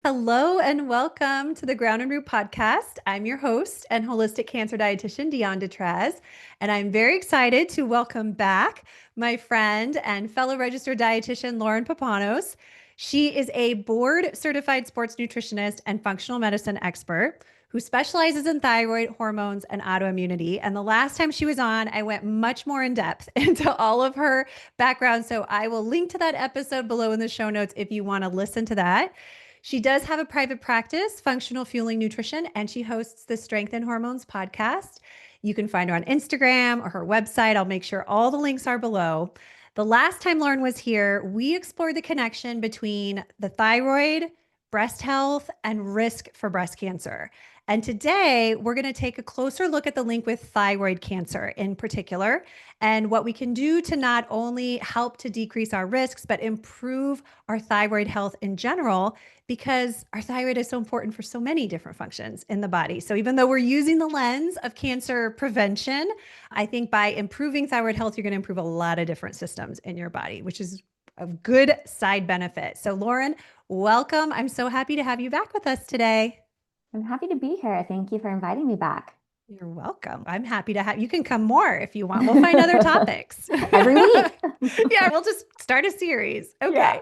Hello and welcome to the Ground and Root podcast. I'm your host and holistic cancer dietitian, Dion Detrez, and I'm very excited to welcome back my friend and fellow registered dietitian, Lauren Papanos. She is a board certified sports nutritionist and functional medicine expert who specializes in thyroid hormones and autoimmunity. And the last time she was on, I went much more in depth into all of her background. So I will link to that episode below in the show notes if you want to listen to that. She does have a private practice, Functional Fueling Nutrition, and she hosts the Strength and Hormones podcast. You can find her on Instagram or her website. I'll make sure all the links are below. The last time Lauren was here, we explored the connection between the thyroid, breast health, and risk for breast cancer. And today, we're going to take a closer look at the link with thyroid cancer in particular, and what we can do to not only help to decrease our risks, but improve our thyroid health in general, because our thyroid is so important for so many different functions in the body. So even though we're using the lens of cancer prevention, I think by improving thyroid health, you're going to improve a lot of different systems in your body, which is a good side benefit. So Lauren, welcome. I'm so happy to have you back with us today. I'm happy to be here. Thank you for inviting me back. You're welcome. I'm happy to have you can come more if you want. We'll find other topics. Every week. Yeah, we'll just start a series. Yeah. Okay.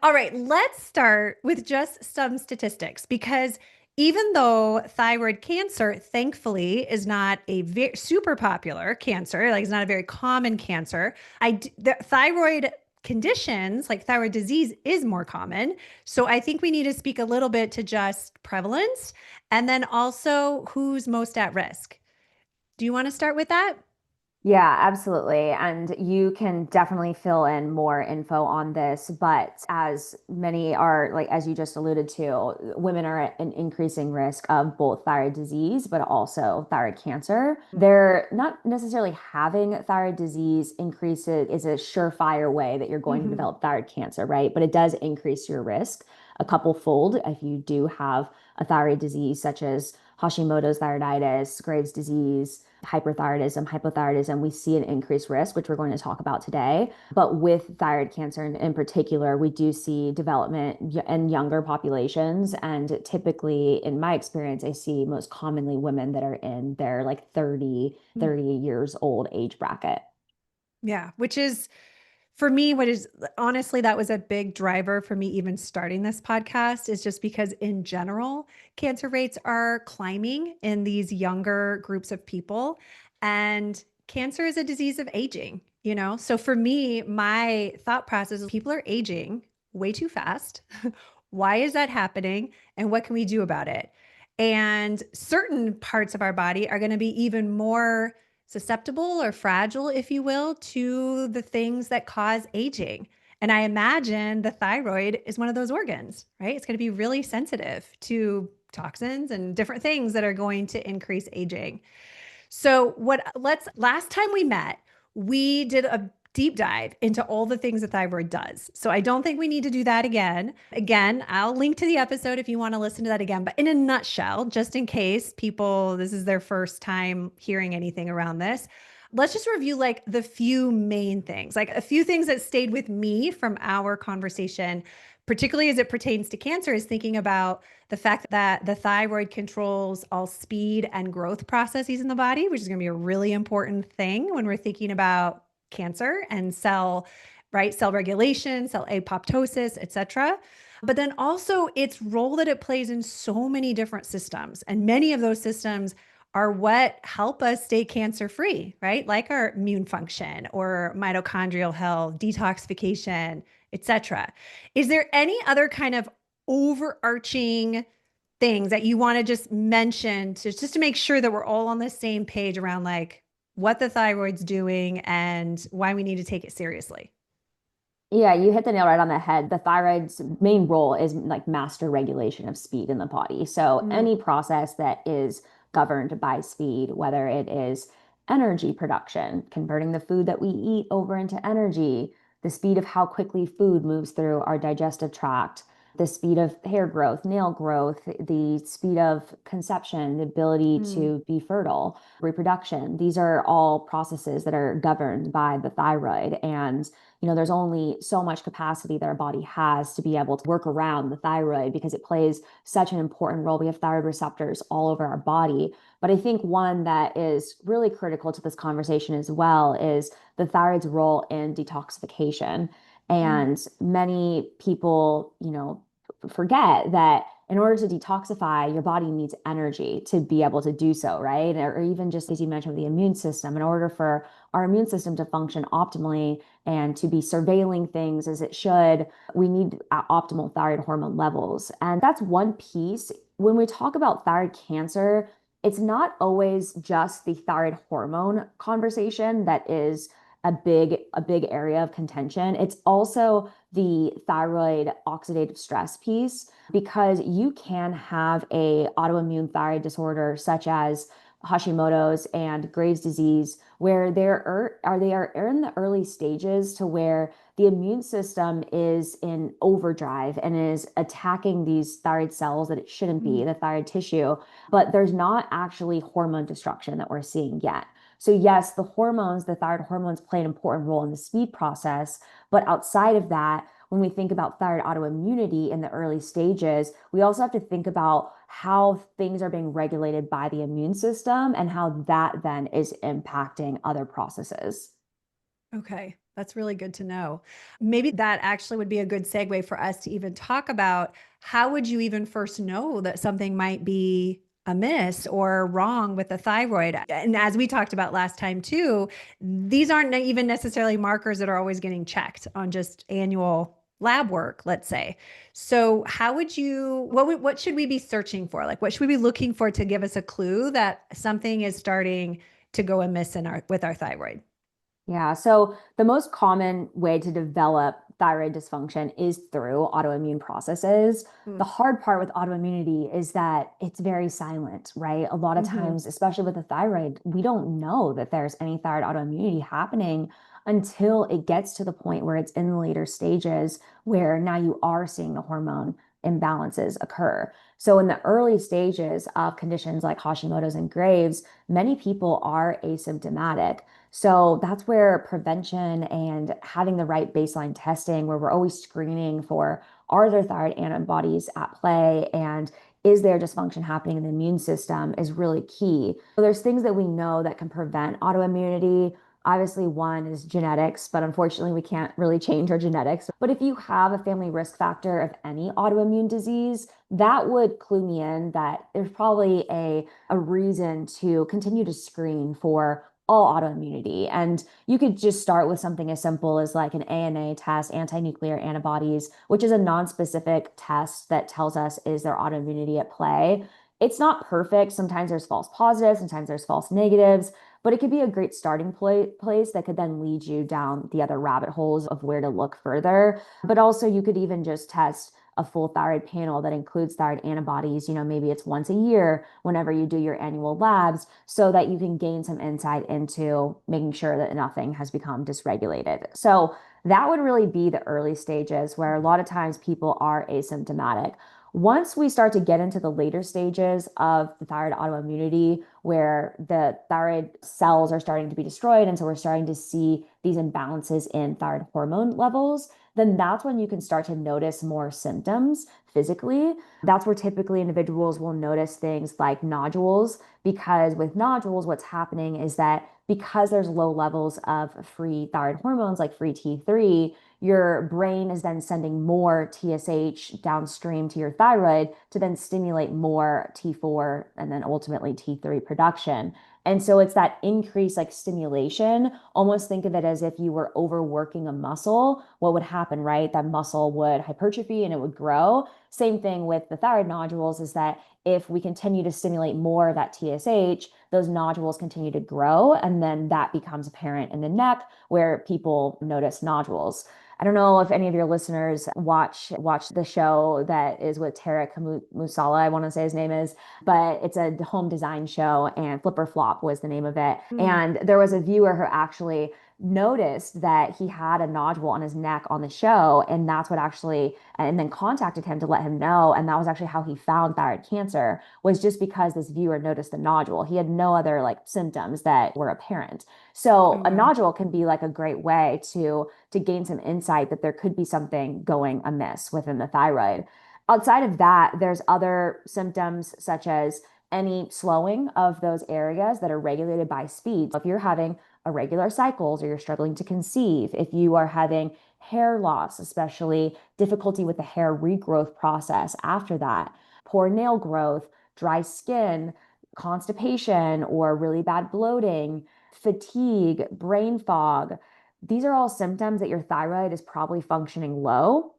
All right, let's start with just some statistics because even though thyroid cancer, thankfully, is not a super popular cancer, like it's not a very common cancer, the thyroid conditions like thyroid disease is more common. So I think we need to speak a little bit to just prevalence and then also who's most at risk. Do you want to start with that? Yeah, absolutely. And you can definitely fill in more info on this. But as many are, like, as you just alluded to, women are at an increasing risk of both thyroid disease, but also thyroid cancer. They're not necessarily having thyroid disease increases is a surefire way that you're going to Mhm. develop thyroid cancer, right? But it does increase your risk a couple fold if you do have a thyroid disease, such as Hashimoto's thyroiditis, Graves' disease, hyperthyroidism, hypothyroidism, we see an increased risk, which we're going to talk about today. But with thyroid cancer in particular, we do see development in younger populations. And typically, in my experience, I see most commonly women that are in their like 30 years old age bracket. Yeah, which is for me, what is honestly, that was a big driver for me even starting this podcast is just because in general, cancer rates are climbing in these younger groups of people. And cancer is a disease of aging, you know? So for me, my thought process is people are aging way too fast. Why is that happening? And what can we do about it? And certain parts of our body are going to be even more susceptible or fragile, if you will, to the things that cause aging. And I imagine the thyroid is one of those organs, right? It's going to be really sensitive to toxins and different things that are going to increase aging. So last time we met, we did a deep dive into all the things the thyroid does. So I don't think we need to do that again. Again, I'll link to the episode if you want to listen to that again. But in a nutshell, just in case people, this is their first time hearing anything around this, let's just review like the few main things, like a few things that stayed with me from our conversation, particularly as it pertains to cancer, is thinking about the fact that the thyroid controls all speed and growth processes in the body, which is going to be a really important thing when we're thinking about cancer and right? Cell regulation, cell apoptosis, et cetera. But then also its role that it plays in so many different systems. And many of those systems are what help us stay cancer free, right? Like our immune function or mitochondrial health, detoxification, et cetera. Is there any other kind of overarching things that you want to just mention just to make sure that we're all on the same page around like what the thyroid's doing and why we need to take it seriously? Yeah, you hit the nail right on the head. The thyroid's main role is like master regulation of speed in the body. So Mm. any process that is governed by speed, whether it is energy production, converting the food that we eat over into energy, the speed of how quickly food moves through our digestive tract, the speed of hair growth, nail growth, the speed of conception, the ability Mm, to be fertile, reproduction. These are all processes that are governed by the thyroid. And, there's only so much capacity that our body has to be able to work around the thyroid because it plays such an important role. We have thyroid receptors all over our body. But I think one that is really critical to this conversation as well is the thyroid's role in detoxification. mm, And many people, forget that in order to detoxify, your body needs energy to be able to do so, right? Or even just as you mentioned, the immune system, in order for our immune system to function optimally and to be surveilling things as it should, we need optimal thyroid hormone levels. And that's one piece. When we talk about thyroid cancer, it's not always just the thyroid hormone conversation that is a big area of contention. It's also the thyroid oxidative stress piece because you can have a autoimmune thyroid disorder such as Hashimoto's and Graves' disease where they are in the early stages to where the immune system is in overdrive and is attacking these thyroid cells that it shouldn't be, mm. the thyroid tissue, but there's not actually hormone destruction that we're seeing yet. So yes, the thyroid hormones play an important role in the speed process, but outside of that, when we think about thyroid autoimmunity in the early stages, we also have to think about how things are being regulated by the immune system and how that then is impacting other processes. Okay, that's really good to know. Maybe that actually would be a good segue for us to even talk about how would you even first know that something might be amiss or wrong with the thyroid? And as we talked about last time too, these aren't even necessarily markers that are always getting checked on just annual lab work, let's say. So how would you what should we be searching for? Like what should we be looking for to give us a clue that something is starting to go amiss in our with our thyroid? Yeah, so the most common way to develop thyroid dysfunction is through autoimmune processes. The hard part with autoimmunity is that it's very silent, right? A lot of Mm-hmm. times, especially with the thyroid, we don't know that there's any thyroid autoimmunity happening until it gets to the point where it's in the later stages where now you are seeing the hormone imbalances occur. So in the early stages of conditions like Hashimoto's and Graves', many people are asymptomatic. So that's where prevention and having the right baseline testing, where we're always screening for are there thyroid antibodies at play and is there dysfunction happening in the immune system is really key. So there's things that we know that can prevent autoimmunity. Obviously, one is genetics, but unfortunately, we can't really change our genetics. But if you have a family risk factor of any autoimmune disease, that would clue me in that there's probably a reason to continue to screen for all autoimmunity. And you could just start with something as simple as like an ANA test, anti-nuclear antibodies, which is a non-specific test that tells us is there autoimmunity at play. It's not perfect. Sometimes there's false positives, sometimes there's false negatives, but it could be a great starting place that could then lead you down the other rabbit holes of where to look further. But also, you could even just test a full thyroid panel that includes thyroid antibodies. Maybe it's once a year whenever you do your annual labs so that you can gain some insight into making sure that nothing has become dysregulated. So that would really be the early stages where a lot of times people are asymptomatic. Once we start to get into the later stages of the thyroid autoimmunity, where the thyroid cells are starting to be destroyed, and so we're starting to see these imbalances in thyroid hormone levels, then that's when you can start to notice more symptoms physically. That's where typically individuals will notice things like nodules, because with nodules, what's happening is that because there's low levels of free thyroid hormones like free T3, your brain is then sending more TSH downstream to your thyroid to then stimulate more T4 and then ultimately T3 production. And so it's that increased like stimulation. Almost think of it as if you were overworking a muscle. What would happen, right? That muscle would hypertrophy and it would grow. Same thing with the thyroid nodules is that if we continue to stimulate more of that TSH, those nodules continue to grow. And then that becomes apparent in the neck where people notice nodules. I don't know if any of your listeners watch the show that is with Tarek Musala, I want to say his name is, but it's a home design show and Flipper Flop was the name of it. Mm. And there was a viewer who actually noticed that he had a nodule on his neck on the show. And that's what actually, and then contacted him to let him know. And that was actually how he found thyroid cancer, was just because this viewer noticed the nodule. He had no other like symptoms that were apparent. So Oh, a wow. nodule can be like a great way to gain some insight that there could be something going amiss within the thyroid. Outside of that, there's other symptoms such as any slowing of those areas that are regulated by speed. So if you're having irregular cycles or you're struggling to conceive, if you are having hair loss, especially difficulty with the hair regrowth process after that, poor nail growth, dry skin, constipation, or really bad bloating, fatigue, brain fog, these are all symptoms that your thyroid is probably functioning low.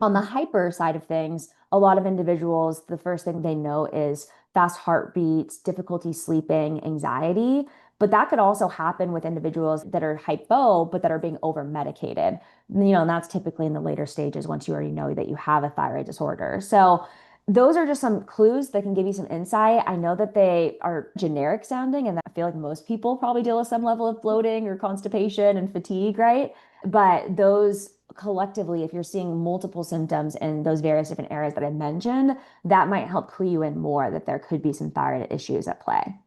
On the Mhm. hyper side of things, a lot of individuals, the first thing they know is fast heartbeats, difficulty sleeping, anxiety. But that could also happen with individuals that are hypo, but that are being over medicated. And that's typically in the later stages once you already know that you have a thyroid disorder. So those are just some clues that can give you some insight. I know that they are generic sounding, and I feel like most people probably deal with some level of bloating or constipation and fatigue, right? But those collectively, if you're seeing multiple symptoms in those various different areas that I mentioned, that might help clue you in more that there could be some thyroid issues at play.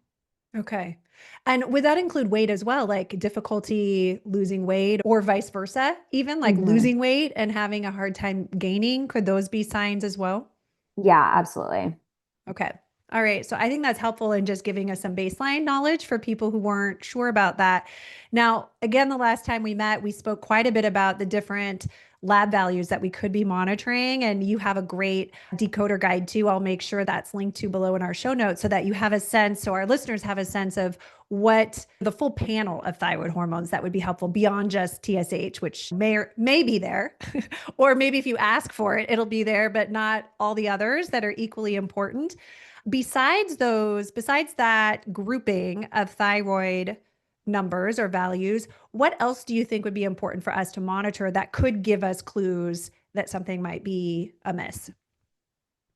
Okay. And would that include weight as well, like difficulty losing weight or vice versa, even like Mhm. losing weight and having a hard time gaining? Could those be signs as well? Yeah, absolutely. Okay. All right. So I think that's helpful in just giving us some baseline knowledge for people who weren't sure about that. Now, again, the last time we met, we spoke quite a bit about the different lab values that we could be monitoring. And you have a great decoder guide too. I'll make sure that's linked to below in our show notes so that you have a sense, so our listeners have a sense of what the full panel of thyroid hormones that would be helpful beyond just TSH, which may be there. Or maybe if you ask for it, it'll be there, but not all the others that are equally important. Besides that grouping of thyroid numbers or values, what else do you think would be important for us to monitor that could give us clues that something might be amiss?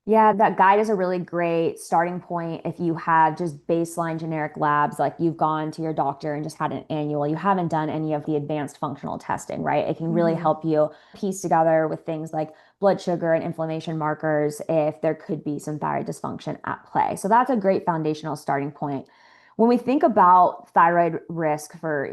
Yeah, that guide is a really great starting point if you have just baseline generic labs, like you've gone to your doctor and just had an annual, you haven't done any of the advanced functional testing, right? It can really Mhm. help you piece together with things like blood sugar and inflammation markers if there could be some thyroid dysfunction at play. So that's a great foundational starting point. When we think about thyroid risk for,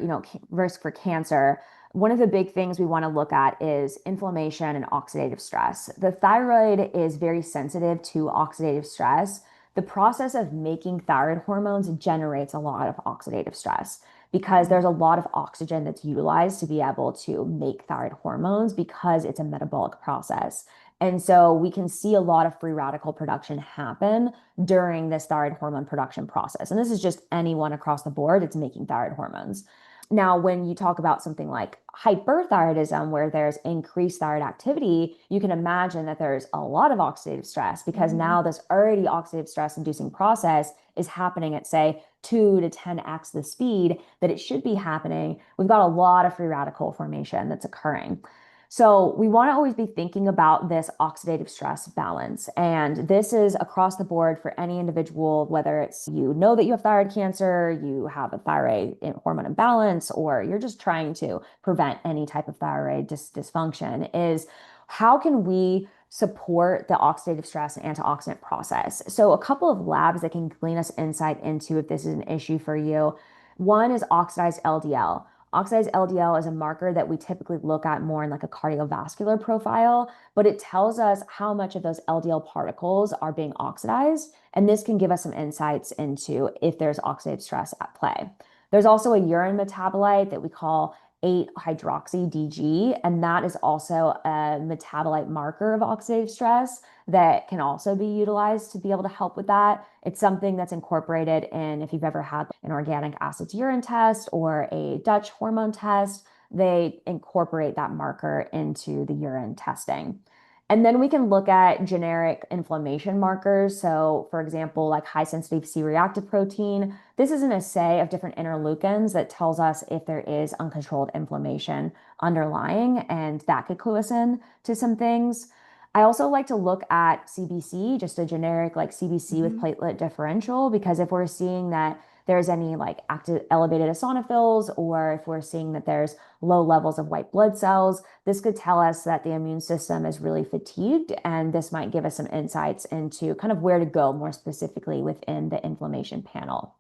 risk for cancer, one of the big things we want to look at is inflammation and oxidative stress. The thyroid is very sensitive to oxidative stress. The process of making thyroid hormones generates a lot of oxidative stress because Mhm. there's a lot of oxygen that's utilized to be able to make thyroid hormones because it's a metabolic process. And so we can see a lot of free radical production happen during this thyroid hormone production process. And this is just anyone across the board that's making thyroid hormones. Now, when you talk about something like hyperthyroidism, where there's increased thyroid activity, you can imagine that there's a lot of oxidative stress because Mhm. now this already oxidative stress inducing process is happening at, say, 2 to 10x the speed that it should be happening. We've got a lot of free radical formation that's occurring. So we want to always be thinking about this oxidative stress balance. And this is across the board for any individual, whether it's you know that you have thyroid cancer, you have a thyroid hormone imbalance, or you're just trying to prevent any type of thyroid dysfunction, is how can we support the oxidative stress and antioxidant process? So a couple of labs that can glean us insight into if this is an issue for you. One is oxidized LDL. Oxidized LDL is a marker that we typically look at more in like a cardiovascular profile, but it tells us how much of those LDL particles are being oxidized. And this can give us some insights into if there's oxidative stress at play. There's also a urine metabolite that we call 8-hydroxy DG, and that is also a metabolite marker of oxidative stress that can also be utilized to be able to help with that. It's something that's incorporated in if you've ever had an organic acids urine test or a Dutch hormone test, they incorporate that marker into the urine testing. And then we can look at generic inflammation markers. So, for example, like high sensitive C-reactive protein. This is an assay of different interleukins that tells us if there is uncontrolled inflammation underlying, and that could clue us in to some things. I also like to look at CBC, just a generic like CBC with Mhm. platelet differential, because if we're seeing that there's any like active elevated eosinophils, or if we're seeing that there's low levels of white blood cells, this could tell us that the immune system is really fatigued, and this might give us some insights into kind of where to go more specifically within the inflammation panel.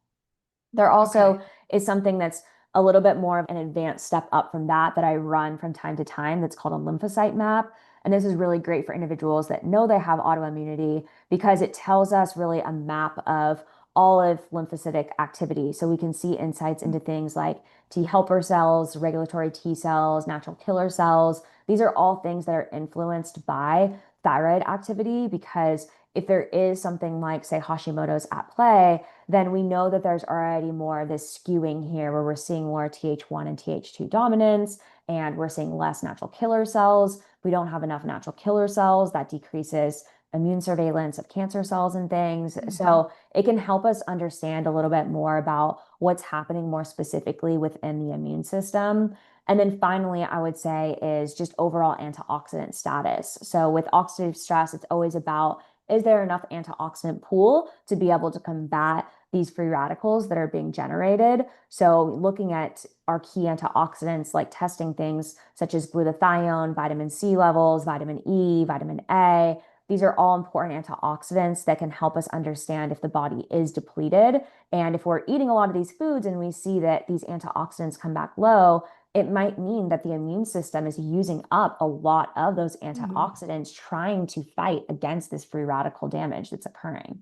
There also Okay. is something that's a little bit more of an advanced step up from that that I run from time to time that's called a lymphocyte map. And this is really great for individuals that know they have autoimmunity because it tells us really a map of all of lymphocytic activity. So we can see insights into things like T helper cells, regulatory T cells, natural killer cells. These are all things that are influenced by thyroid activity because if there is something like, say, Hashimoto's at play, then we know that there's already more of this skewing here where we're seeing more Th1 and Th2 dominance, and we're seeing less natural killer cells. We don't have enough natural killer cells. That decreases immune surveillance of cancer cells and things. Mhm. So it can help us understand a little bit more about what's happening more specifically within the immune system. And then finally, I would say is just overall antioxidant status. So with oxidative stress, it's always about, is there enough antioxidant pool to be able to combat these free radicals that are being generated? So looking at our key antioxidants, like testing things such as glutathione, vitamin C levels, vitamin E, vitamin A. These are all important antioxidants that can help us understand if the body is depleted. And if we're eating a lot of these foods and we see that these antioxidants come back low, it might mean that the immune system is using up a lot of those Mhm. antioxidants trying to fight against this free radical damage that's occurring.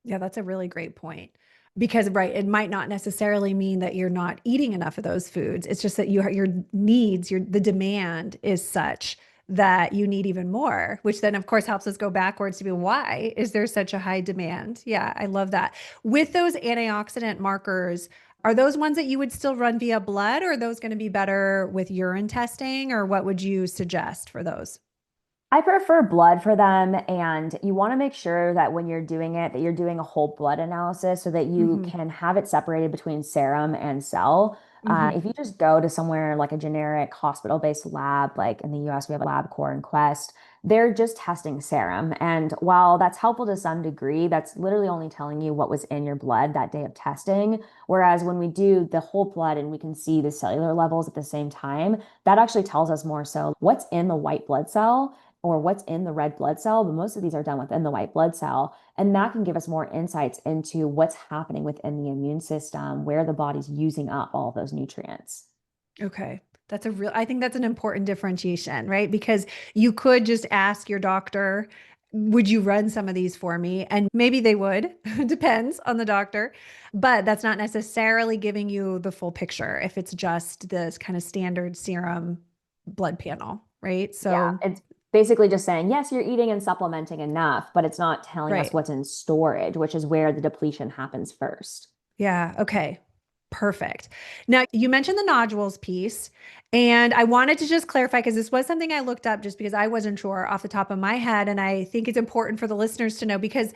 Yeah, that's a really great point. Because, right, it might not necessarily mean that you're not eating enough of those foods. It's just that your needs, the demand is such that you need even more, which then, of course, helps us go backwards to be why is there such a high demand? Yeah, I love that. With those antioxidant markers, are those ones that you would still run via blood, or are those going to be better with urine testing, or what would you suggest for those? I prefer blood for them, and you want to make sure that when you're doing it, that you're doing a whole blood analysis so that you Hmm. can have it separated between serum and cell. Hmm. If you just go to somewhere like a generic hospital-based lab, like in the US, we have LabCorp and Quest, they're just testing serum. And while that's helpful to some degree, that's literally only telling you what was in your blood that day of testing. Whereas when we do the whole blood and we can see the cellular levels at the same time, that actually tells us more so what's in the white blood cell or what's in the red blood cell, but most of these are done within the white blood cell. And that can give us more insights into what's happening within the immune system, where the body's using up all of those nutrients. Okay. I think that's an important differentiation, right? Because you could just ask your doctor, would you run some of these for me? And maybe they would, depends on the doctor, but that's not necessarily giving you the full picture if it's just this kind of standard serum blood panel, right? Yeah, So, it's basically just saying, yes, you're eating and supplementing enough, but it's not telling us right. what's in storage, which is where the depletion happens first. Yeah. Okay. Perfect. Now, you mentioned the nodules piece, and I wanted to just clarify because this was something I looked up just because I wasn't sure off the top of my head. And I think it's important for the listeners to know because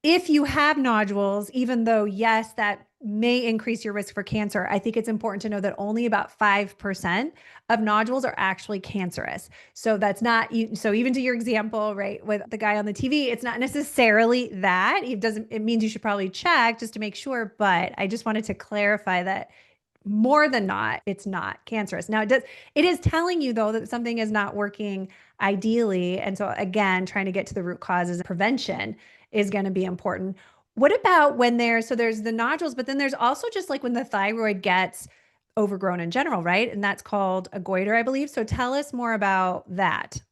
if you have nodules, even though, yes, that may increase your risk for cancer, I think it's important to know that only about 5% of nodules are actually cancerous. So that's not, so even to your example, right, with the guy on the TV, it's not necessarily that. It means you should probably check just to make sure. But I just wanted to clarify that more than not, it's not cancerous. Now it is telling you though that something is not working ideally. And so again, trying to get to the root causes prevention is going to be important. What about when there's the nodules, but then there's also just like when the thyroid gets overgrown in general, right? And that's called a goiter, I believe. So tell us more about that.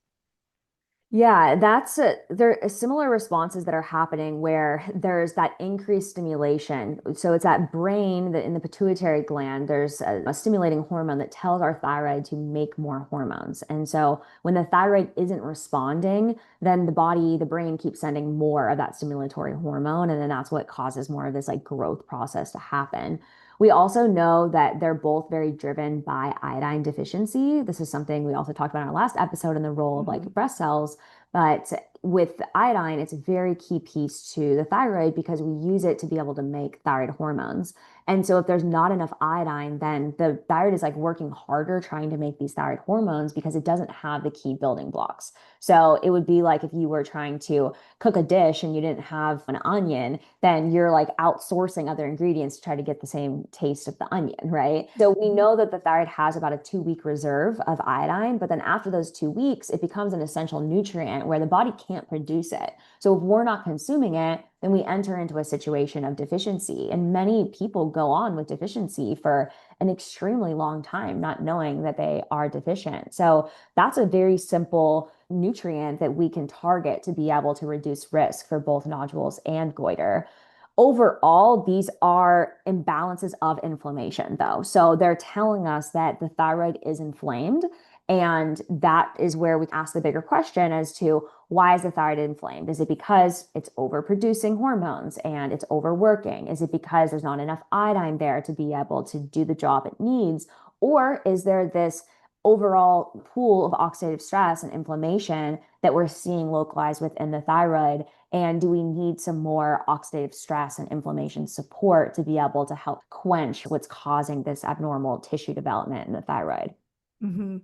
Yeah, there are similar responses that are happening where there's that increased stimulation. So it's that brain that in the pituitary gland, there's a stimulating hormone that tells our thyroid to make more hormones. And so when the thyroid isn't responding, then the brain keeps sending more of that stimulatory hormone. And then that's what causes more of this like growth process to happen. We also know that they're both very driven by iodine deficiency. This is something we also talked about in our last episode in the role of like Mhm. breast cells. But with the iodine, it's a very key piece to the thyroid because we use it to be able to make thyroid hormones. And so if there's not enough iodine, then the thyroid is like working harder trying to make these thyroid hormones because it doesn't have the key building blocks. So it would be like if you were trying to cook a dish and you didn't have an onion, then you're like outsourcing other ingredients to try to get the same taste of the onion, right? So we know that the thyroid has about a 2 week reserve of iodine, but then after those 2 weeks, it becomes an essential nutrient where the body can't produce it. So if we're not consuming it, then we enter into a situation of deficiency. And many people go on with deficiency for an extremely long time, not knowing that they are deficient. So that's a very simple nutrient that we can target to be able to reduce risk for both nodules and goiter. Overall, these are imbalances of inflammation, though. So they're telling us that the thyroid is inflamed. And that is where we ask the bigger question as to why is the thyroid inflamed? Is it because it's overproducing hormones and it's overworking? Is it because there's not enough iodine there to be able to do the job it needs? Or is there this overall pool of oxidative stress and inflammation that we're seeing localized within the thyroid? And do we need some more oxidative stress and inflammation support to be able to help quench what's causing this abnormal tissue development in the thyroid? Hmm.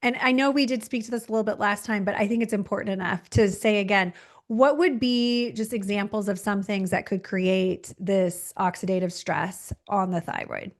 And I know we did speak to this a little bit last time, but I think it's important enough to say again, what would be just examples of some things that could create this oxidative stress on the thyroid?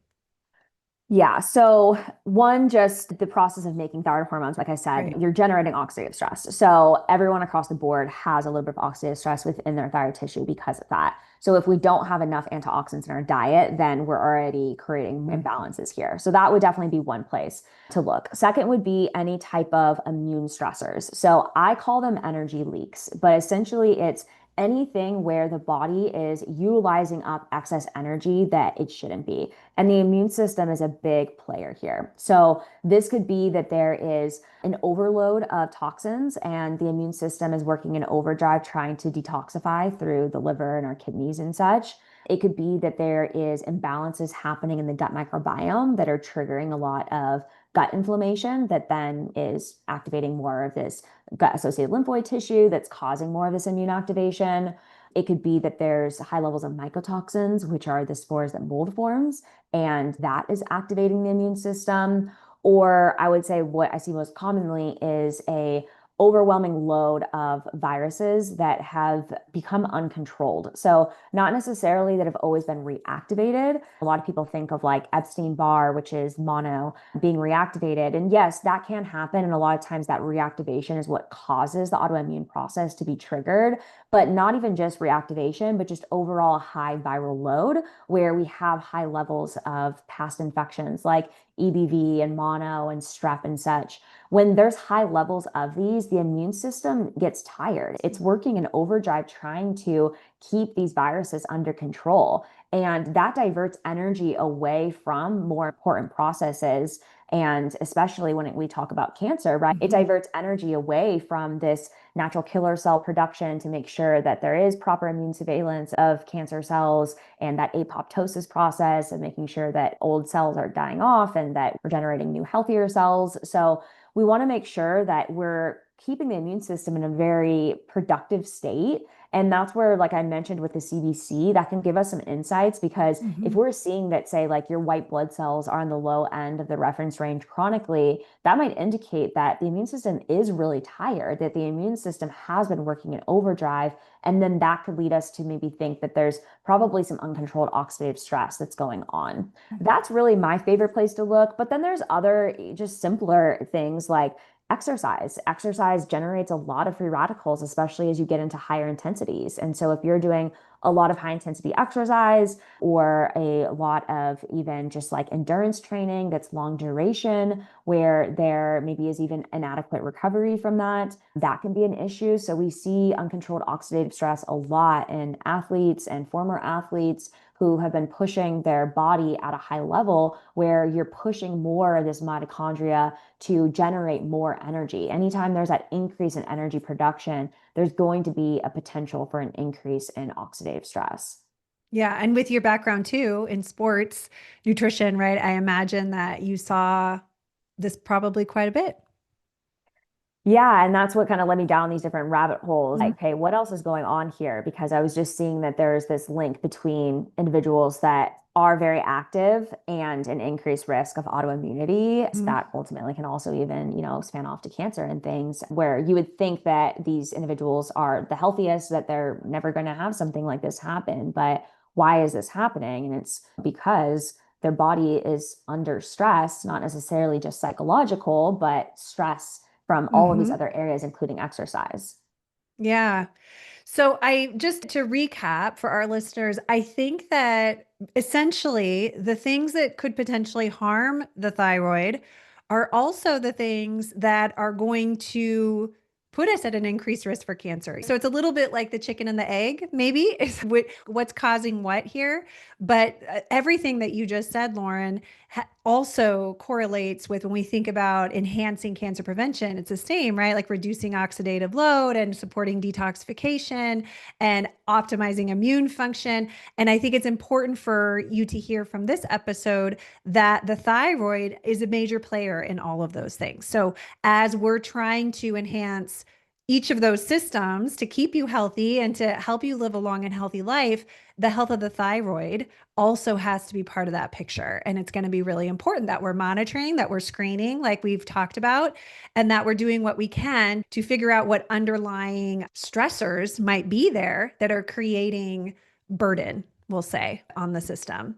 Yeah. So, one, just the process of making thyroid hormones, like I said, Right. you're generating oxidative stress. So, everyone across the board has a little bit of oxidative stress within their thyroid tissue because of that. So, if we don't have enough antioxidants in our diet, then we're already creating imbalances here. So, that would definitely be one place to look. Second would be any type of immune stressors. So, I call them energy leaks, but essentially it's anything where the body is utilizing up excess energy that it shouldn't be. And the immune system is a big player here. So, this could be that there is an overload of toxins, and the immune system is working in overdrive trying to detoxify through the liver and our kidneys and such. It could be that there is imbalances happening in the gut microbiome that are triggering a lot of gut inflammation that then is activating more of this gut associated lymphoid tissue that's causing more of this immune activation. It could be that there's high levels of mycotoxins, which are the spores that mold forms, and that is activating the immune system. Or I would say what I see most commonly is a overwhelming load of viruses that have become uncontrolled. So not necessarily that have always been reactivated. A lot of people think of like Epstein-Barr, which is mono, being reactivated. And yes, that can happen. And a lot of times that reactivation is what causes the autoimmune process to be triggered. But not even just reactivation, but just overall high viral load where we have high levels of past infections like EBV and mono and strep and such. When there's high levels of these, the immune system gets tired. It's working in overdrive trying to keep these viruses under control. And that diverts energy away from more important processes. And especially when we talk about cancer, right? It Mhm. diverts energy away from this natural killer cell production to make sure that there is proper immune surveillance of cancer cells and that apoptosis process of making sure that old cells are dying off and that we're generating new, healthier cells. So we want to make sure that we're keeping the immune system in a very productive state. And that's where, like I mentioned with the CBC, that can give us some insights because if Mhm. we're seeing that, say, like your white blood cells are on the low end of the reference range chronically, that might indicate that the immune system is really tired, that the immune system has been working in overdrive. And then that could lead us to maybe think that there's probably some uncontrolled oxidative stress that's going on. That's really my favorite place to look. But then there's other just simpler things like exercise. Exercise generates a lot of free radicals, especially as you get into higher intensities. And so if you're doing a lot of high intensity exercise or a lot of even just like endurance training that's long duration, where there maybe is even inadequate recovery from that, that can be an issue. So we see uncontrolled oxidative stress a lot in athletes and former athletes who have been pushing their body at a high level where you're pushing more of this mitochondria to generate more energy. Anytime there's that increase in energy production, there's going to be a potential for an increase in oxidative stress. Yeah. And with your background too in sports nutrition, right? I imagine that you saw this probably quite a bit. Yeah, and that's what kind of led me down these different rabbit holes. Like, okay, what else is going on here? Because I was just seeing that there's this link between individuals that are very active and an increased risk of autoimmunity. So Mhm. that ultimately can also even, span off to cancer and things where you would think that these individuals are the healthiest, that they're never going to have something like this happen. But why is this happening? And it's because their body is under stress, not necessarily just psychological, but stress from all of these Mhm. other areas, including exercise. Yeah. So I just to recap for our listeners, I think that essentially the things that could potentially harm the thyroid are also the things that are going to put us at an increased risk for cancer. So it's a little bit like the chicken and the egg, maybe is what's causing what here. But everything that you just said, Lauren, also correlates with when we think about enhancing cancer prevention. It's the same, right? Like reducing oxidative load and supporting detoxification and optimizing immune function. And I think it's important for you to hear from this episode that the thyroid is a major player in all of those things. So as we're trying to enhance each of those systems to keep you healthy and to help you live a long and healthy life, the health of the thyroid also has to be part of that picture. And it's going to be really important that we're monitoring, that we're screening, like we've talked about, and that we're doing what we can to figure out what underlying stressors might be there that are creating burden, we'll say, on the system.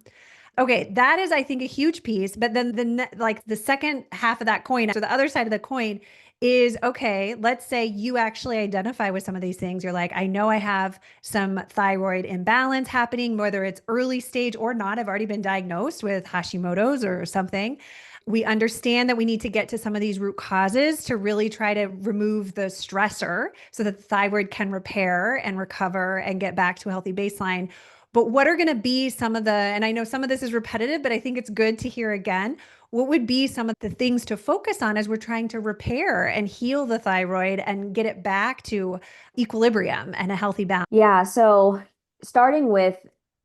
Okay, that is, I think, a huge piece. But then like the second half of that coin, so the other side of the coin is okay, let's say you actually identify with some of these things. You're like, I know I have some thyroid imbalance happening, whether it's early stage or not. I've already been diagnosed with Hashimoto's or something. We understand that we need to get to some of these root causes to really try to remove the stressor so that the thyroid can repair and recover and get back to a healthy baseline. But what are going to be some of the, and I know some of this is repetitive, but I think it's good to hear again. What would be some of the things to focus on as we're trying to repair and heal the thyroid and get it back to equilibrium and a healthy balance? Yeah, so starting with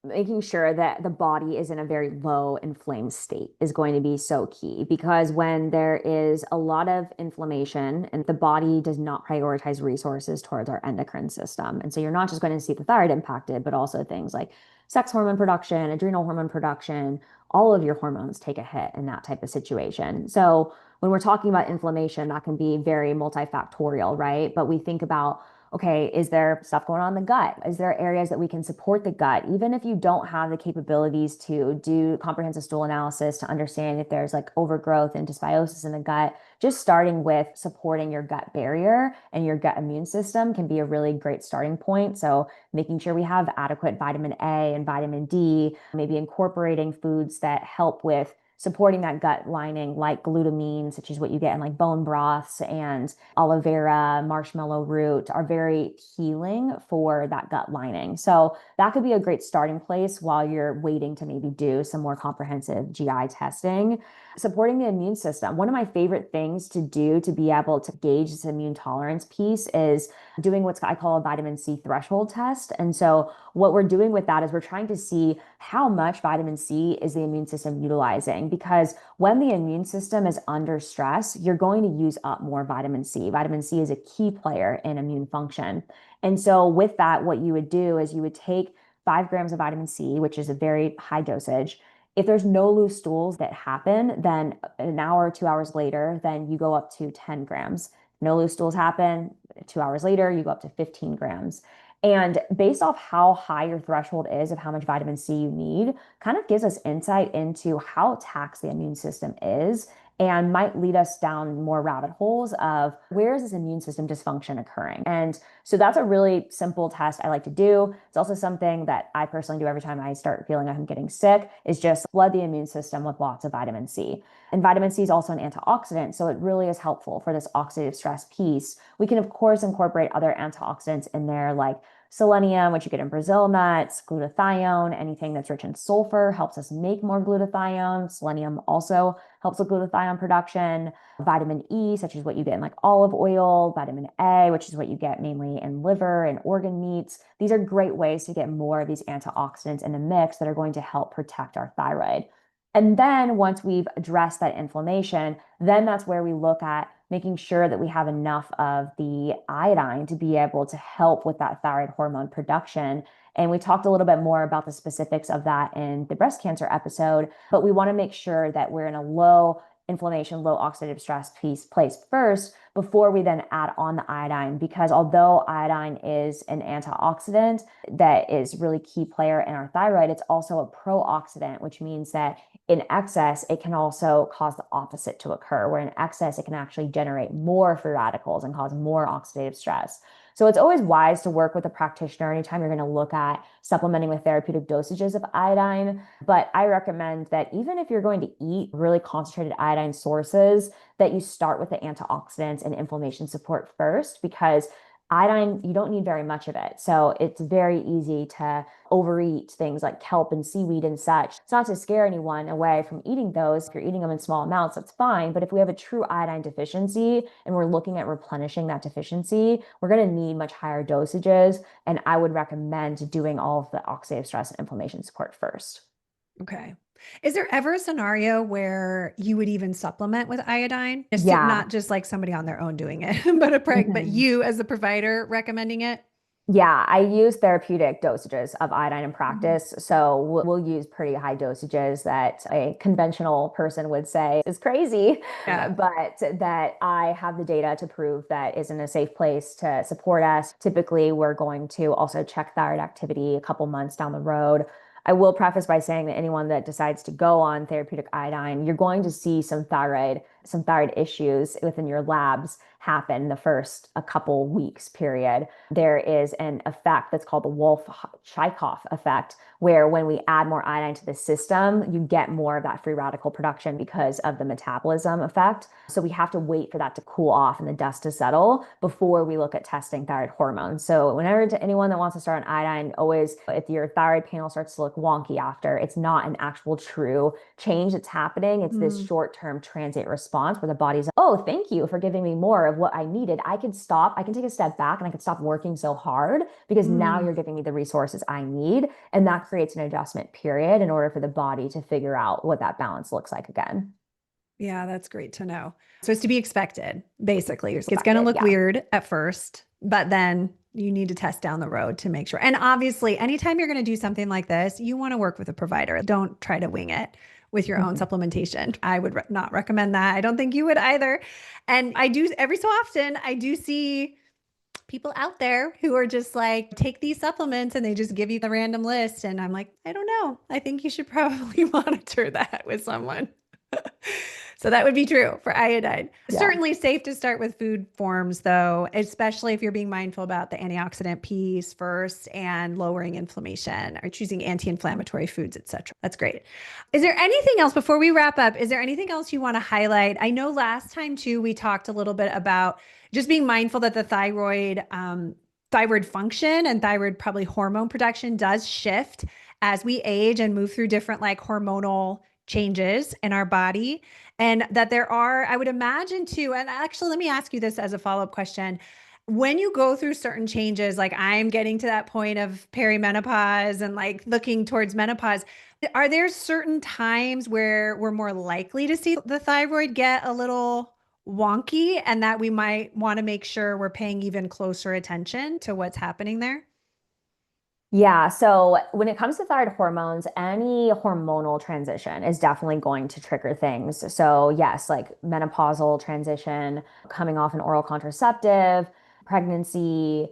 making sure that the body is in a very low inflamed state is going to be so key because when there is a lot of inflammation and the body does not prioritize resources towards our endocrine system. And so you're not just going to see the thyroid impacted, but also things like sex hormone production, adrenal hormone production, all of your hormones take a hit in that type of situation. So when we're talking about inflammation, that can be very multifactorial, right? But we think about okay, is there stuff going on in the gut? Is there areas that we can support the gut? Even if you don't have the capabilities to do comprehensive stool analysis to understand if there's like overgrowth and dysbiosis in the gut, just starting with supporting your gut barrier and your gut immune system can be a really great starting point. So making sure we have adequate vitamin A and vitamin D, maybe incorporating foods that help with supporting that gut lining, like glutamine, such as what you get in like bone broths and aloe vera, marshmallow root, are very healing for that gut lining. So that could be a great starting place while you're waiting to maybe do some more comprehensive GI testing. Supporting the immune system. One of my favorite things to do to be able to gauge this immune tolerance piece is doing what's I call a vitamin C threshold test. And so what we're doing with that is we're trying to see how much vitamin C is the immune system utilizing because when the immune system is under stress, you're going to use up more vitamin C. Vitamin C is a key player in immune function. And so with that, what you would do is you would take 5 grams of vitamin C, which is a very high dosage. If there's no loose stools that happen, then an hour or 2 hours later, then you go up to 10 grams. No loose stools happen. 2 hours later, you go up to 15 grams. And based off how high your threshold is of how much vitamin C you need, kind of gives us insight into how taxed the immune system is and might lead us down more rabbit holes of where is this immune system dysfunction occurring. And so that's a really simple test I like to do. It's also something that I personally do every time I start feeling like I'm getting sick is just flood the immune system with lots of vitamin C. And vitamin C is also an antioxidant, so it really is helpful for this oxidative stress piece. We can, of course, incorporate other antioxidants in there like selenium, which you get in Brazil nuts, glutathione, anything that's rich in sulfur helps us make more glutathione. Selenium also helps with glutathione production. Vitamin E, such as what you get in like olive oil, vitamin A, which is what you get mainly in liver and organ meats. These are great ways to get more of these antioxidants in the mix that are going to help protect our thyroid. And then once we've addressed that inflammation, then that's where we look at making sure that we have enough of the iodine to be able to help with that thyroid hormone production. And we talked a little bit more about the specifics of that in the breast cancer episode, but we want to make sure that we're in a low inflammation, low oxidative stress place first before we then add on the iodine. Because although iodine is an antioxidant that is really key player in our thyroid, it's also a pro-oxidant, which means that in excess, it can also cause the opposite to occur, where in excess, it can actually generate more free radicals and cause more oxidative stress. So it's always wise to work with a practitioner anytime you're going to look at supplementing with therapeutic dosages of iodine. But I recommend that even if you're going to eat really concentrated iodine sources, that you start with the antioxidants and inflammation support first, because iodine, you don't need very much of it. So it's very easy to overeat things like kelp and seaweed and such. It's not to scare anyone away from eating those. If you're eating them in small amounts, that's fine. But if we have a true iodine deficiency and we're looking at replenishing that deficiency, we're going to need much higher dosages. And I would recommend doing all of the oxidative stress and inflammation support first. Okay. Is there ever a scenario where you would even supplement with iodine? Yeah. Not just like somebody on their own doing it, but Mhm. you as the provider recommending it? Yeah, I use therapeutic dosages of iodine in Mhm. practice. So we'll use pretty high dosages that a conventional person would say is crazy, Yeah. but that I have the data to prove that is in a safe place to support us. Typically, we're going to also check thyroid activity a couple months down the road. I will preface by saying that anyone that decides to go on therapeutic iodine, you're going to see some thyroid issues within your labs happen the first a couple weeks period. There is an effect that's called the Wolff-Chaikoff effect, where when we add more iodine to the system, you get more of that free radical production because of the metabolism effect. So we have to wait for that to cool off and the dust to settle before we look at testing thyroid hormones. So whenever to anyone that wants to start on iodine, always, if your thyroid panel starts to look wonky after, it's not an actual true change that's happening. It's this Mm, short-term transient response where the body's like, oh, thank you for giving me more of what I needed. I can take a step back and I can stop working so hard because now mm. you're giving me the resources I need. And that creates an adjustment period in order for the body to figure out what that balance looks like again. Yeah, that's great to know. So it's to be expected, basically. It's going to Expected. look Yeah. weird at first, but then you need to test down the road to make sure. And obviously, anytime you're going to do something like this, you want to work with a provider. Don't try to wing it with your own Mhm. supplementation. I would not recommend that. I don't think you would either. And I do every so often, I do see people out there who are just like, take these supplements and they just give you the random list. And I'm like, I don't know. I think you should probably monitor that with someone. So that would be true for iodine. Yeah. Certainly safe to start with food forms, though, especially if you're being mindful about the antioxidant piece first and lowering inflammation or choosing anti-inflammatory foods, etc. That's great. Is there anything else before we wrap up? Is there anything else you want to highlight? I know last time too, we talked a little bit about just being mindful that the thyroid function and thyroid probably hormone production does shift as we age and move through different like hormonal changes in our body. And that there are, I would imagine too, and actually, let me ask you this as a follow up question. When you go through certain changes, like I'm getting to that point of perimenopause and like looking towards menopause, are there certain times where we're more likely to see the thyroid get a little wonky and that we might want to make sure we're paying even closer attention to what's happening there? Yeah, so when it comes to thyroid hormones, any hormonal transition is definitely going to trigger things. So, yes, like menopausal transition, coming off an oral contraceptive, pregnancy,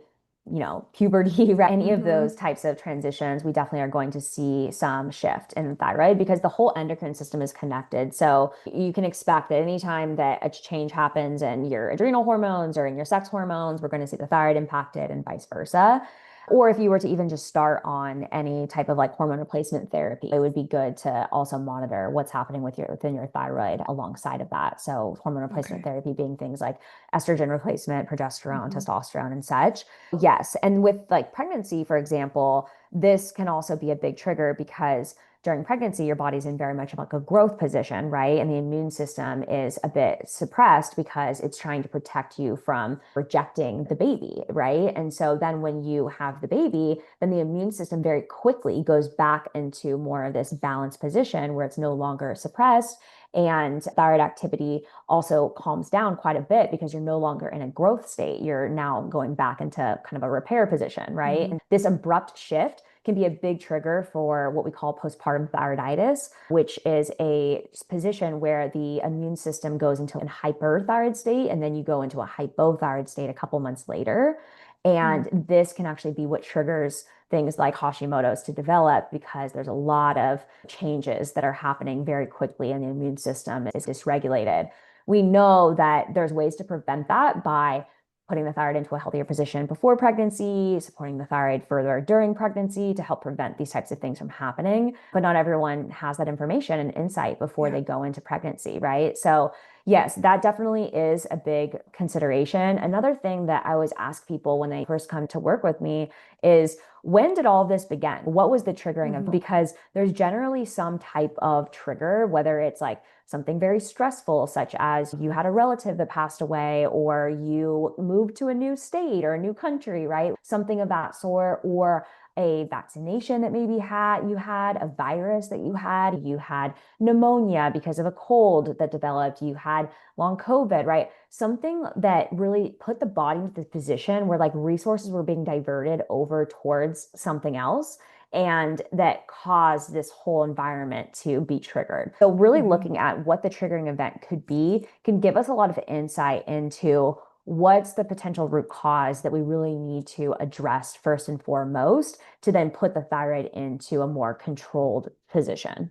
puberty, right? Any of those Hmm. types of transitions, we definitely are going to see some shift in the thyroid because the whole endocrine system is connected. So, you can expect that anytime that a change happens in your adrenal hormones or in your sex hormones, we're going to see the thyroid impacted and vice versa. Or if you were to even just start on any type of like hormone replacement therapy, it would be good to also monitor what's happening within your thyroid alongside of that. So hormone replacement Okay. therapy being things like estrogen replacement, progesterone, Hmm. testosterone, and such. Yes. And with like pregnancy, for example, this can also be a big trigger because during pregnancy, your body's in very much like a growth position, right? And the immune system is a bit suppressed because it's trying to protect you from rejecting the baby, right? And so then when you have the baby, then the immune system very quickly goes back into more of this balanced position where it's no longer suppressed. And thyroid activity also calms down quite a bit because you're no longer in a growth state. You're now going back into kind of a repair position, right? Mhm. And this abrupt shift can be a big trigger for what we call postpartum thyroiditis, which is a position where the immune system goes into a hyperthyroid state and then you go into a hypothyroid state a couple months later. Mm. And this can actually be what triggers things like Hashimoto's to develop because there's a lot of changes that are happening very quickly and the immune system is dysregulated. We know that there's ways to prevent that by putting the thyroid into a healthier position before pregnancy, supporting the thyroid further during pregnancy to help prevent these types of things from happening. But not everyone has that information and insight before Yeah. they go into pregnancy, right? So, yes, that definitely is a big consideration. Another thing that I always ask people when they first come to work with me is, when did all of this begin? What was the triggering event? Mhm. Because there's generally some type of trigger, whether it's like something very stressful, such as you had a relative that passed away, or you moved to a new state or a new country, right? Something of that sort, or a vaccination that maybe you had a virus that you had pneumonia because of a cold that developed, you had long COVID, right? Something that really put the body into the position where like resources were being diverted over towards something else and that caused this whole environment to be triggered. So really Mhm. looking at what the triggering event could be can give us a lot of insight into what's the potential root cause that we really need to address first and foremost to then put the thyroid into a more controlled position.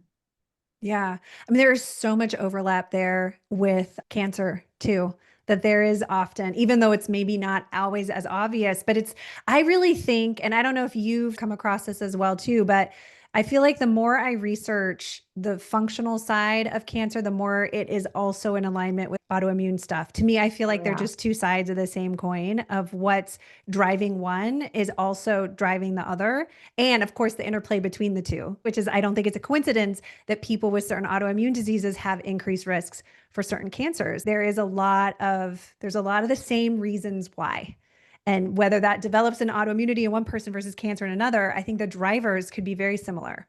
Yeah. I mean, there is so much overlap there with cancer too, that there is often, even though it's maybe not always as obvious, but I really think, and I don't know if you've come across this as well too, but I feel like the more I research the functional side of cancer, the more it is also in alignment with autoimmune stuff. To me, I feel Oh, like they're yeah. just two sides of the same coin of what's driving one is also driving the other. And of course, the interplay between the two, which is, I don't think it's a coincidence that people with certain autoimmune diseases have increased risks for certain cancers. There's a lot of the same reasons why. And whether that develops an autoimmunity in one person versus cancer in another, I think the drivers could be very similar.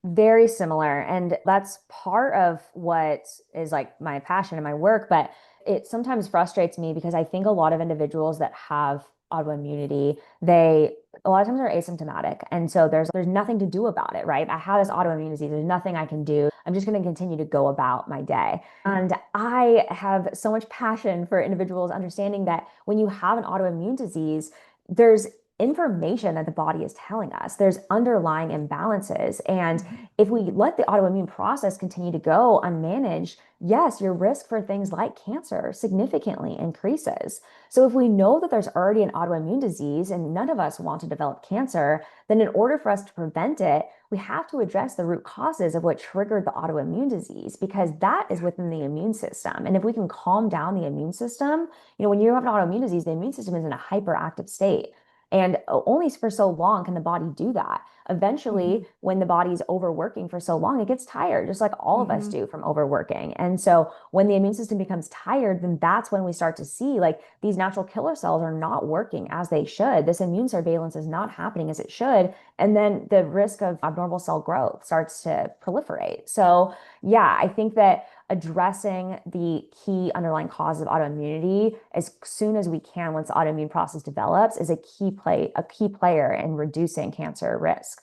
Very similar. And that's part of what is like my passion and my work. But it sometimes frustrates me because I think a lot of individuals that have autoimmunity, they a lot of times are asymptomatic. And so there's nothing to do about it, right? I have this autoimmune disease. There's nothing I can do. I'm just going to continue to go about my day. And I have so much passion for individuals understanding that when you have an autoimmune disease, there's information that the body is telling us. There's underlying imbalances. And Mhm. if we let the autoimmune process continue to go unmanaged, yes, your risk for things like cancer significantly increases. So if we know that there's already an autoimmune disease and none of us want to develop cancer, then in order for us to prevent it, we have to address the root causes of what triggered the autoimmune disease because that is Yeah. within the immune system. And if we can calm down the immune system, when you have an autoimmune disease, the immune system is in a hyperactive state. And only for so long can the body do that. Mhm. Eventually, when the body's overworking for so long, it gets tired, just like all of us Mhm. do from overworking. And so when the immune system becomes tired, then that's when we start to see like these natural killer cells are not working as they should. This immune surveillance is not happening as it should. And then the risk of abnormal cell growth starts to proliferate. So, yeah, I think that addressing the key underlying cause of autoimmunity as soon as we can once the autoimmune process develops is a key player in reducing cancer risk.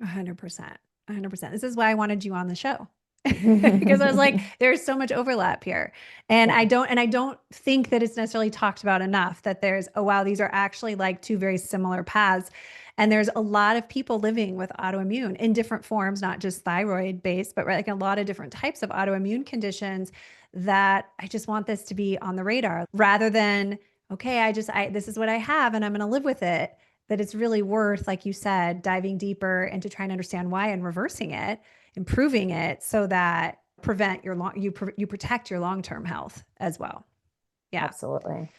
100%. 100%. This is why I wanted you on the show. Because I was like, there's so much overlap here. Yeah. And I don't think that it's necessarily talked about enough that there's, oh wow, these are actually like two very similar paths. And there's a lot of people living with autoimmune in different forms, not just thyroid based, but like a lot of different types of autoimmune conditions that I just want this to be on the radar rather than, okay, this is what I have and I'm going to live with it. That it's really worth, like you said, diving deeper into trying to understand why and reversing it, improving it so that you protect your long-term health as well. Yeah. Absolutely.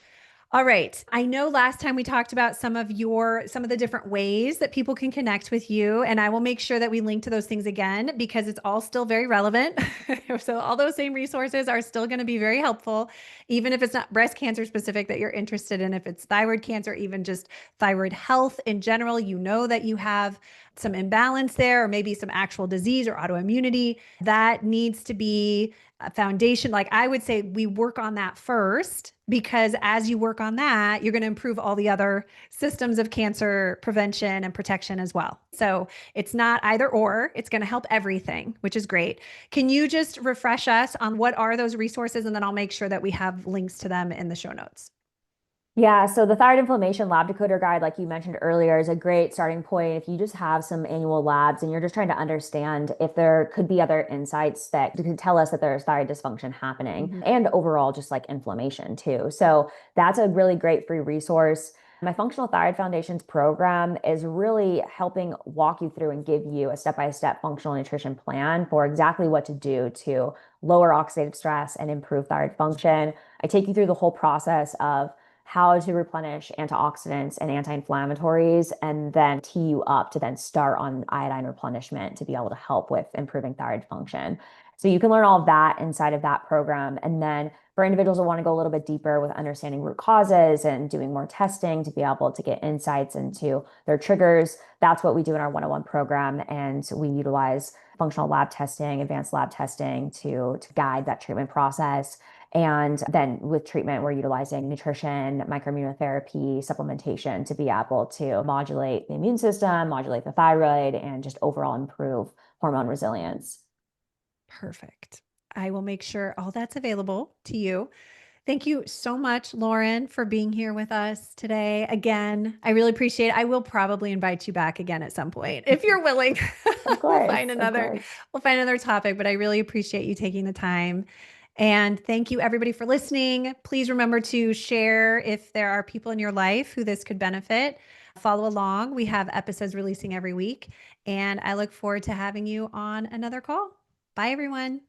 All right. I know last time we talked about some of the different ways that people can connect with you, and I will make sure that we link to those things again because it's all still very relevant. So all those same resources are still going to be very helpful, even if it's not breast cancer specific that you're interested in, if it's thyroid cancer, even just thyroid health in general, you know that you have some imbalance there or maybe some actual disease or autoimmunity that needs to be a foundation. Like I would say we work on that first because as you work on that, you're going to improve all the other systems of cancer prevention and protection as well. So it's not either or, it's going to help everything, which is great. Can you just refresh us on what are those resources? And then I'll make sure that we have links to them in the show notes. Yeah, so the thyroid inflammation lab decoder guide, like you mentioned earlier, is a great starting point if you just have some annual labs and you're just trying to understand if there could be other insights that could tell us that there's thyroid dysfunction happening Mhm. and overall just like inflammation too. So that's a really great free resource. My Functional Thyroid Foundations program is really helping walk you through and give you a step-by-step functional nutrition plan for exactly what to do to lower oxidative stress and improve thyroid function. I take you through the whole process of how to replenish antioxidants and anti-inflammatories, and then tee you up to then start on iodine replenishment to be able to help with improving thyroid function. So you can learn all of that inside of that program. And then for individuals who want to go a little bit deeper with understanding root causes and doing more testing to be able to get insights into their triggers, that's what we do in our 101 program. And we utilize functional lab testing, advanced lab testing to guide that treatment process. And then with treatment, we're utilizing nutrition, microimmunotherapy, supplementation to be able to modulate the immune system, modulate the thyroid, and just overall improve hormone resilience. Perfect. I will make sure all that's available to you. Thank you so much, Lauren, for being here with us today. Again, I really appreciate it. I will probably invite you back again at some point if you're willing. Of we'll course, find of another course. we'll find another topic, but I really appreciate you taking the time. And thank you everybody for listening. Please remember to share if there are people in your life who this could benefit. Follow along. We have episodes releasing every week, and I look forward to having you on another call. Bye everyone.